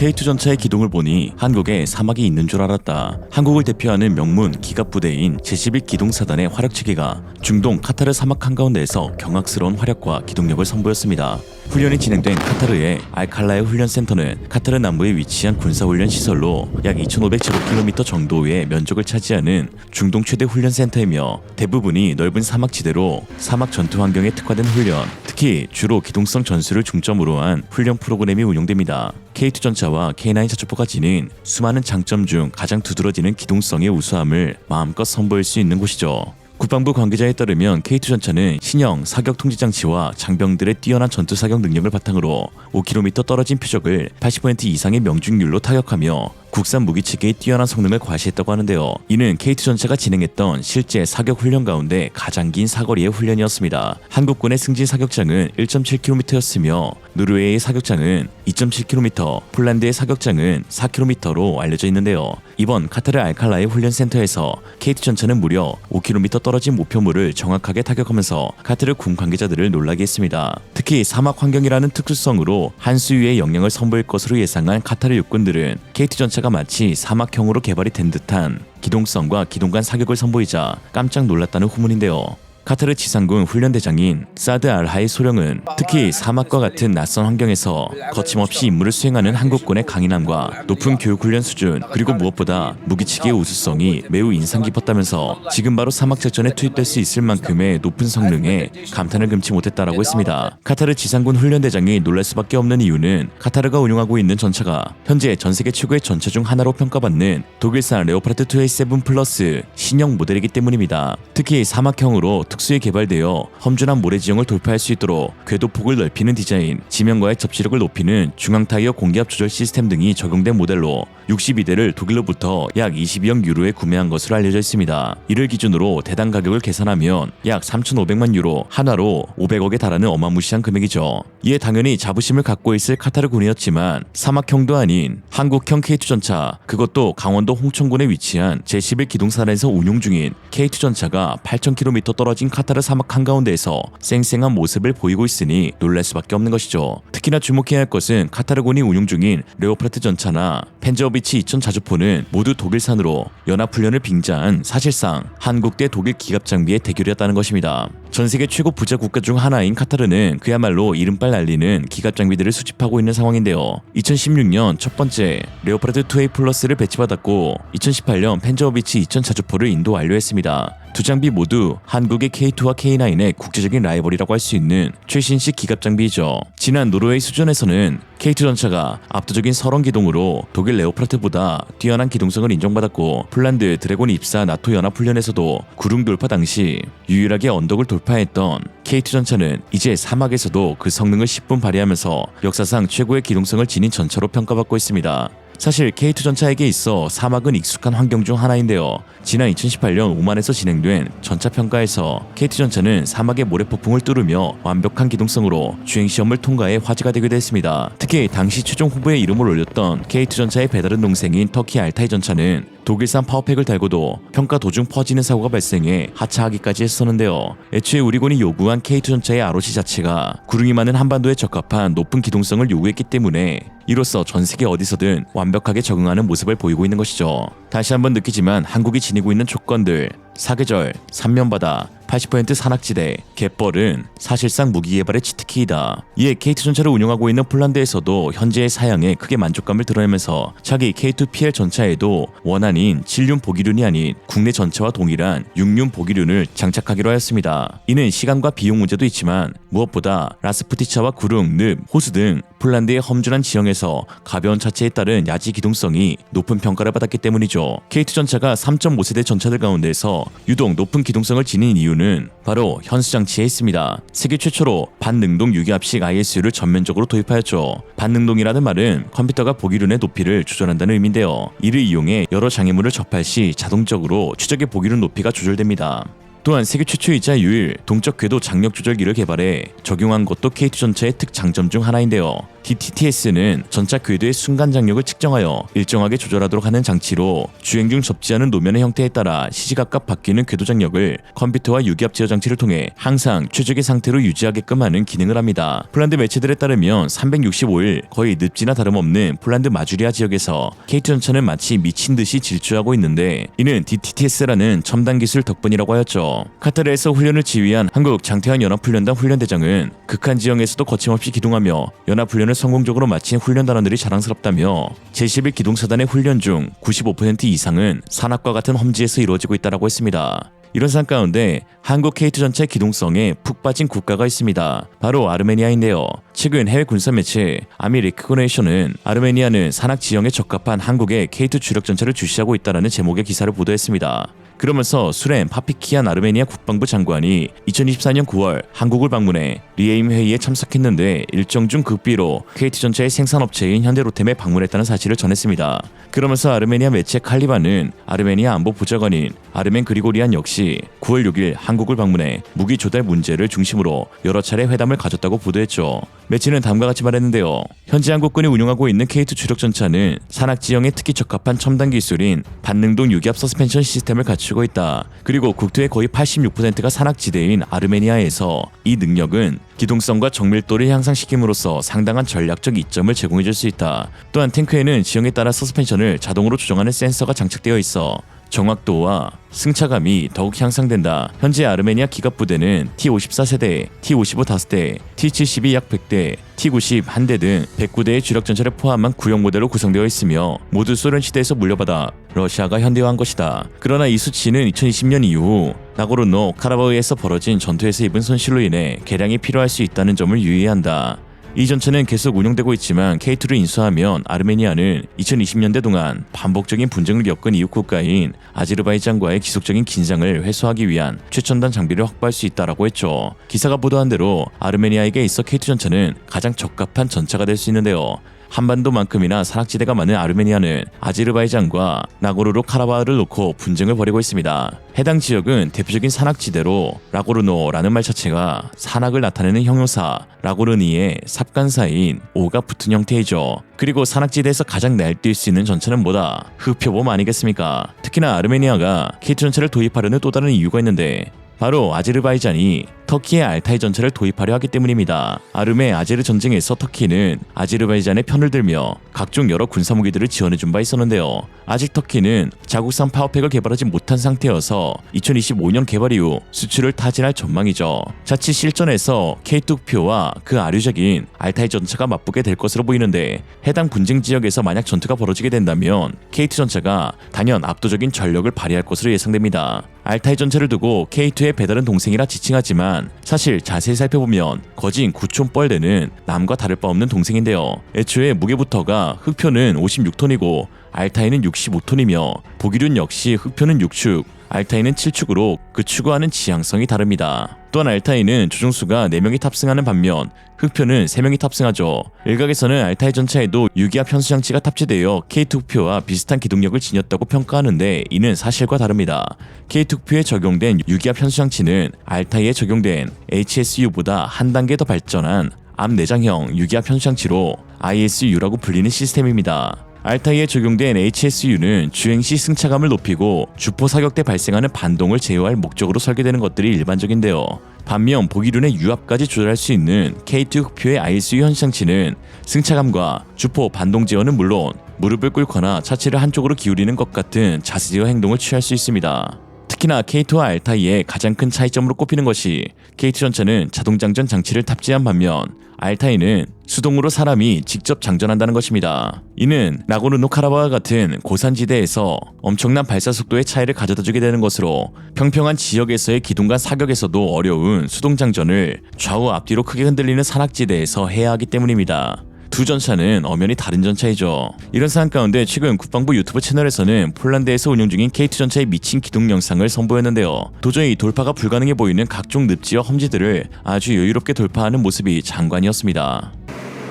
K2 전차의 기동을 보니 한국에 사막이 있는 줄 알았다. 한국을 대표하는 명문 기갑부대인 제11 기동사단의 화력체계가 중동 카타르 사막 한가운데에서 경악스러운 화력과 기동력을 선보였습니다. 훈련이 진행된 카타르의 알칼라의 훈련센터는 카타르 남부에 위치한 군사훈련 시설로 약 2,500제곱킬로미터 정도의 면적을 차지하는 중동 최대 훈련센터이며 대부분이 넓은 사막지대로 사막 전투 환경에 특화된 훈련, 특히 주로 기동성 전술을 중점으로 한 훈련 프로그램이 운영됩니다. K2 전차와 K9 자주포가 지닌 수많은 장점 중 가장 두드러지는 기동성의 우수함을 마음껏 선보일 수 있는 곳이죠. 국방부 관계자에 따르면 K2 전차는 신형 사격 통제 장치와 장병들의 뛰어난 전투 사격 능력을 바탕으로 5km 떨어진 표적을 80% 이상의 명중률로 타격하며 국산 무기체계의 뛰어난 성능을 과시했다고 하는데요. 이는 K2 전차가 진행했던 실제 사격 훈련 가운데 가장 긴 사거리의 훈련이었습니다. 한국군의 승진 사격장은 1.7km였으며 노르웨이의 사격장은 2.7km, 폴란드의 사격장은 4km로 알려져 있는데요. 이번 카타르 알칼라의 훈련센터에서 K2 전차는 무려 5km 떨어진 목표물을 정확하게 타격하면서 카타르 군 관계자들을 놀라게 했습니다. 특히 사막 환경이라는 특수성으로 한수위의 역량을 선보일 것으로 예상한 카타르 육군들은 K2 전차가 마치 사막형으로 개발이 된 듯한 기동성과 기동간 사격을 선보이자 깜짝 놀랐다는 후문인데요. 카타르 지상군 훈련대장인 사드 알하이 소령은 특히 사막과 같은 낯선 환경에서 거침없이 임무를 수행하는 한국군의 강인함과 높은 교육훈련 수준, 그리고 무엇보다 무기체계의 우수성이 매우 인상 깊었다면서 지금 바로 사막작전에 투입될 수 있을 만큼의 높은 성능에 감탄을 금치 못했다라고 했습니다. 카타르 지상군 훈련대장이 놀랄 수밖에 없는 이유는 카타르가 운용하고 있는 전차가 현재 전세계 최고의 전차 중 하나로 평가받는 독일산 레오파르트 2A7 플러스 신형 모델이기 때문입니다. 특히 사막형으로 특수에 개발되어 험준한 모래 지형을 돌파할 수 있도록 궤도폭을 넓히는 디자인, 지면과의 접지력을 높이는 중앙 타이어 공기압 조절 시스템 등이 적용된 모델로 62대를 독일로부터 약 22억 유로에 구매한 것으로 알려져 있습니다. 이를 기준으로 대당 가격을 계산하면 약 3,500만 유로, 한화로 500억에 달하는 어마무시한 금액이죠. 이에 당연히 자부심을 갖고 있을 카타르 군이었지만 사막형도 아닌 한국형 K2 전차, 그것도 강원도 홍천군에 위치한 제11 기동사단에서 운용 중인 K2 전차가 8,000km 떨어진 카타르 사막 한가운데에서 쌩쌩한 모습을 보이고 있으니 놀랄 수밖에 없는 것이죠. 특히나 주목해야 할 것은 카타르군이 운용 중인 레오파르트 전차나 펜저비치 2000 자주포는 모두 독일산으로 연합훈련을 빙자한 사실상 한국 대 독일 기갑 장비의 대결이었다는 것입니다. 전세계 최고 부자 국가 중 하나인 카타르는 그야말로 이른발 날리는 기갑 장비들을 수집하고 있는 상황인데요. 2016년 첫 번째 레오파르트 2A 플러스를 배치받았고 2018년 펜저비치 2000 자주포를 인도 완료했습니다. 두 장비 모두 한국의 K2와 K9의 국제적인 라이벌이라고 할 수 있는 최신식 기갑 장비이죠. 지난 노르웨이 수준에서는 K2 전차가 압도적인 설원 기동으로 독일 레오파르트보다 뛰어난 기동성을 인정받았고 폴란드 드래곤 입사 나토 연합훈련에서도 구릉 돌파 당시 유일하게 언덕을 돌파했던 K2 전차는 이제 사막에서도 그 성능을 10분 발휘하면서 역사상 최고의 기동성을 지닌 전차로 평가받고 있습니다. 사실 K2 전차에게 있어 사막은 익숙한 환경 중 하나인데요. 지난 2018년 오만에서 진행된 전차 평가에서 K2 전차는 사막의 모래폭풍을 뚫으며 완벽한 기동성으로 주행시험을 통과해 화제가 되기도 했습니다. 특히 당시 최종 후보에 이름을 올렸던 K2 전차의 배다른 동생인 터키 알타이 전차는 독일산 파워팩을 달고도 평가 도중 퍼지는 사고가 발생해 하차하기까지 했었는데요. 애초에 우리군이 요구한 K2 전차의 ROC 자체가 구릉이 많은 한반도에 적합한 높은 기동성을 요구했기 때문에 이로써 전세계 어디서든 완벽하게 적응하는 모습을 보이고 있는 것이죠. 다시 한번 느끼지만 한국이 지니고 있는 조건들, 사계절, 삼면바다, 80% 산악지대, 갯벌은 사실상 무기 개발의 치트키이다. 이에 K2 전차를 운용하고 있는 폴란드에서도 현재의 사양에 크게 만족감을 드러내면서 차기 K2PL 전차에도 원한인 7륜 보기륜이 아닌 국내 전차와 동일한 6륜 보기륜을 장착하기로 하였습니다. 이는 시간과 비용 문제도 있지만 무엇보다 라스푸티차와 구릉, 늪, 호수 등 폴란드의 험준한 지형에서 가벼운 차체에 따른 야지 기동성이 높은 평가를 받았기 때문이죠. K2 전차가 3.5세대 전차들 가운데서 유독 높은 기동성을 지닌 이유는 바로 현수장치에 있습니다. 세계 최초로 반능동 유기압식 ISU를 전면적으로 도입하였죠. 반능동이라는 말은 컴퓨터가 보기륜의 높이를 조절한다는 의미인데요. 이를 이용해 여러 장애물을 접할 시 자동적으로 추적의 보기륜 높이가 조절됩니다. 또한 세계 최초이자 유일 동적 궤도 장력 조절기를 개발해 적용한 것도 K2 전차의 특장점 중 하나인데요. DTTS는 전차 궤도의 순간 장력을 측정하여 일정하게 조절하도록 하는 장치로 주행 중 접지 않은 노면의 형태에 따라 시시각각 바뀌는 궤도 장력을 컴퓨터와 유기압 제어 장치를 통해 항상 최적의 상태로 유지하게끔 하는 기능을 합니다. 폴란드 매체들에 따르면 365일 거의 늪지나 다름없는 폴란드 마주리아 지역에서 K2 전차는 마치 미친 듯이 질주하고 있는데 이는 DTTS라는 첨단 기술 덕분이라고 하였죠. 카타르에서 훈련을 지휘한 한국 장태환 연합훈련단 훈련대장은 극한 지형에서도 거침없이 기동하며 연합훈련을 성공적으로 마친 훈련단원들이 자랑스럽다며 제11 기동사단의 훈련 중 95% 이상은 산악과 같은 험지에서 이루어지고 있다고 했습니다. 이런 상 가운데 한국 K2 전차의 기동성에 푹 빠진 국가가 있습니다. 바로 아르메니아인데요. 최근 해외 군사 매체 아미레크고네이션은 아르메니아는 산악 지형에 적합한 한국의 K2 주력 전차를 주시하고 있다는 제목의 기사를 보도했습니다. 그러면서 수렘 파피키안 아르메니아 국방부 장관이 2024년 9월 한국을 방문해 리에임 회의에 참석했는데 일정 중 극비로 K2 전차의 생산업체인 현대로템에 방문했다는 사실을 전했습니다. 그러면서 아르메니아 매체 칼리바는 아르메니아 안보 보좌관인 아르멘 그리고리안 역시 9월 6일 한국을 방문해 무기 조달 문제를 중심으로 여러 차례 회담을 가졌다고 보도했죠. 매체는 다음과 같이 말했는데요. 현재 한국군이 운용하고 있는 K2 주력 전차는 산악 지형에 특히 적합한 첨단 기술인 반능동 유기압 서스펜션 시스템을 갖추고 있다. 그리고 국토의 거의 86%가 산악지대인 아르메니아에서 이 능력은 기동성과 정밀도를 향상시킴으로써 상당한 전략적 이점을 제공해줄 수 있다. 또한 탱크에는 지형에 따라 서스펜션을 자동으로 조정하는 센서가 장착되어 있어 정확도와 승차감이 더욱 향상된다. 현재 아르메니아 기갑부대는 T-54 세대, T-55 5대, T-72 약 100대, T-90 1대 등 109대의 주력 전차를 포함한 구형 모델로 구성되어 있으며 모두 소련 시대에서 물려받아 러시아가 현대화한 것이다. 그러나 이 수치는 2020년 이후 나고르노 카라바흐에서 벌어진 전투에서 입은 손실로 인해 개량이 필요할 수 있다는 점을 유의해야 한다. 이 전차는 계속 운용되고 있지만 K2를 인수하면 아르메니아는 2020년대 동안 반복적인 분쟁을 겪은 이웃 국가인 아제르바이잔과의 지속적인 긴장을 해소하기 위한 최첨단 장비를 확보할 수 있다라고 했죠. 기사가 보도한 대로 아르메니아에게 있어 K2 전차는 가장 적합한 전차가 될 수 있는데요. 한반도만큼이나 산악지대가 많은 아르메니아는 아제르바이잔과 나고르노 카라바흐를 놓고 분쟁을 벌이고 있습니다. 해당 지역은 대표적인 산악지대로 라고르노라는 말 자체가 산악을 나타내는 형용사 라고르니의 삽간사인 오가 붙은 형태이죠. 그리고 산악지대에서 가장 날뛸 수 있는 전차는 뭐다? 흑표범 아니겠습니까? 특히나 아르메니아가 K2 전차를 도입하려는 또 다른 이유가 있는데 바로 아제르바이잔이 터키의 알타이 전차를 도입하려 하기 때문입니다. 아르메 아제르 전쟁에서 터키는 아제르바이잔의 편을 들며 각종 여러 군사무기들을 지원해준 바 있었는데요. 아직 터키는 자국산 파워팩을 개발하지 못한 상태여서 2025년 개발 이후 수출을 타진할 전망이죠. 자칫 실전에서 K2표와 그 아류적인 알타이 전차가 맞붙게 될 것으로 보이는데 해당 분쟁 지역에서 만약 전투가 벌어지게 된다면 K2 전차가 단연 압도적인 전력을 발휘할 것으로 예상됩니다. 알타이 전차를 두고 K2의 배달은 동생이라 지칭하지만 사실 자세히 살펴보면 거진 9촌뻘되는 남과 다를 바 없는 동생인데요. 애초에 무게부터가 흑표는 56톤이고 알타이는 65톤이며 보기륜 역시 흑표는 6축, 알타이는 7축으로 그 추구하는 지향성이 다릅니다. 또한 알타이는 조종수가 4명이 탑승하는 반면 흑표는 3명이 탑승하죠. 일각에서는 알타이 전차에도 유기압 현수장치가 탑재되어 K2표와 비슷한 기동력을 지녔다고 평가하는데 이는 사실과 다릅니다. K2표에 적용된 유기압 현수장치는 알타이에 적용된 HSU보다 한 단계 더 발전한 암 내장형 유기압 현수장치로 ISU라고 불리는 시스템입니다. 알타이에 적용된 HSU는 주행시 승차감을 높이고 주포 사격 때 발생하는 반동을 제어할 목적으로 설계되는 것들이 일반적인데요. 반면 보기륜의 유압까지 조절할 수 있는 K2 흑표의 ISU 현상치는 승차감과 주포 반동 제어는 물론 무릎을 꿇거나 차체를 한쪽으로 기울이는 것 같은 자세 제어 행동을 취할 수 있습니다. 특히나 K2와 알타이의 가장 큰 차이점으로 꼽히는 것이 K2 전차는 자동장전 장치를 탑재한 반면 알타이는 수동으로 사람이 직접 장전한다는 것입니다. 이는 나고르노 카라바흐 같은 고산지대에서 엄청난 발사 속도의 차이를 가져다주게 되는 것으로 평평한 지역에서의 기동간 사격에서도 어려운 수동 장전을 좌우 앞뒤로 크게 흔들리는 산악지대에서 해야 하기 때문입니다. 두 전차는 엄연히 다른 전차이죠. 이런 상황 가운데 최근 국방부 유튜브 채널에서는 폴란드에서 운용 중인 K2 전차의 미친 기동 영상을 선보였는데요. 도저히 돌파가 불가능해 보이는 각종 늪지와 험지들을 아주 여유롭게 돌파하는 모습이 장관이었습니다.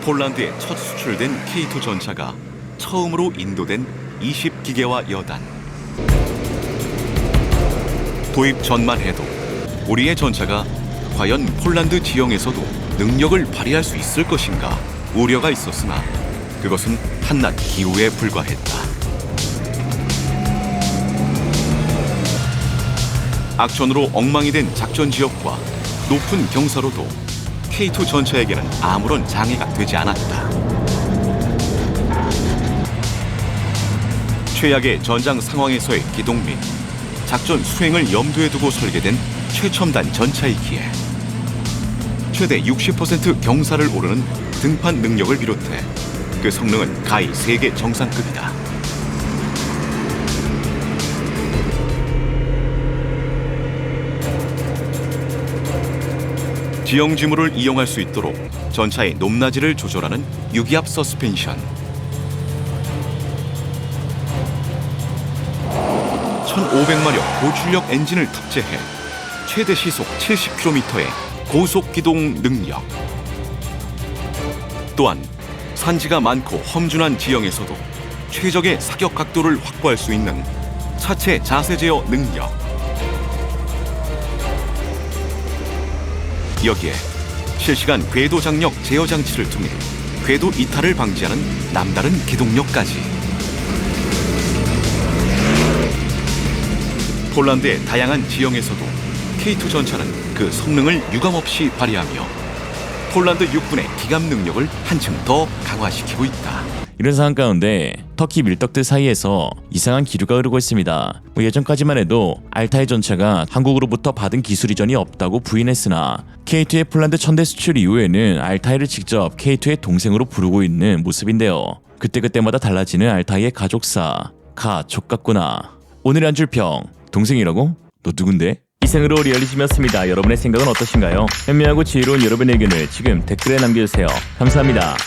폴란드에 첫 수출된 K2 전차가 처음으로 인도된 20기계화 여단. 도입 전만 해도 우리의 전차가 과연 폴란드 지형에서도 능력을 발휘할 수 있을 것인가 우려가 있었으나 그것은 한낱 기우에 불과했다. 악천후로 엉망이 된 작전 지역과 높은 경사로도 K2 전차에게는 아무런 장애가 되지 않았다. 최악의 전장 상황에서의 기동 및 작전 수행을 염두에 두고 설계된 최첨단 전차이기에 최대 60% 경사를 오르는 등판 능력을 비롯해 그 성능은 가히 세계 정상급이다. 지형 지물을 이용할 수 있도록 전차의 높낮이를 조절하는 유기압 서스펜션, 1500마력 고출력 엔진을 탑재해 최대 시속 70km의 고속 기동 능력, 또한 산지가 많고 험준한 지형에서도 최적의 사격 각도를 확보할 수 있는 차체 자세 제어 능력, 여기에 실시간 궤도 장력 제어 장치를 통해 궤도 이탈을 방지하는 남다른 기동력까지. 폴란드의 다양한 지형에서도 K2 전차는 그 성능을 유감없이 발휘하며 폴란드 육군의 기갑 능력을 한층 더 강화시키고 있다. 이런 상황 가운데 터키 밀떡들 사이에서 이상한 기류가 흐르고 있습니다. 예전까지만 해도 알타이 전차가 한국으로부터 받은 기술 이전이 없다고 부인했으나 K2의 폴란드 천대 수출 이후에는 알타이를 직접 K2의 동생으로 부르고 있는 모습인데요. 그때그때마다 달라지는 알타이의 가족사. 족같구나. 오늘의 한 줄 평. 동생이라고? 너 누군데? 이상으로 리얼리즘이었습니다. 여러분의 생각은 어떠신가요? 현명하고 지혜로운 여러분의 의견을 지금 댓글에 남겨주세요. 감사합니다.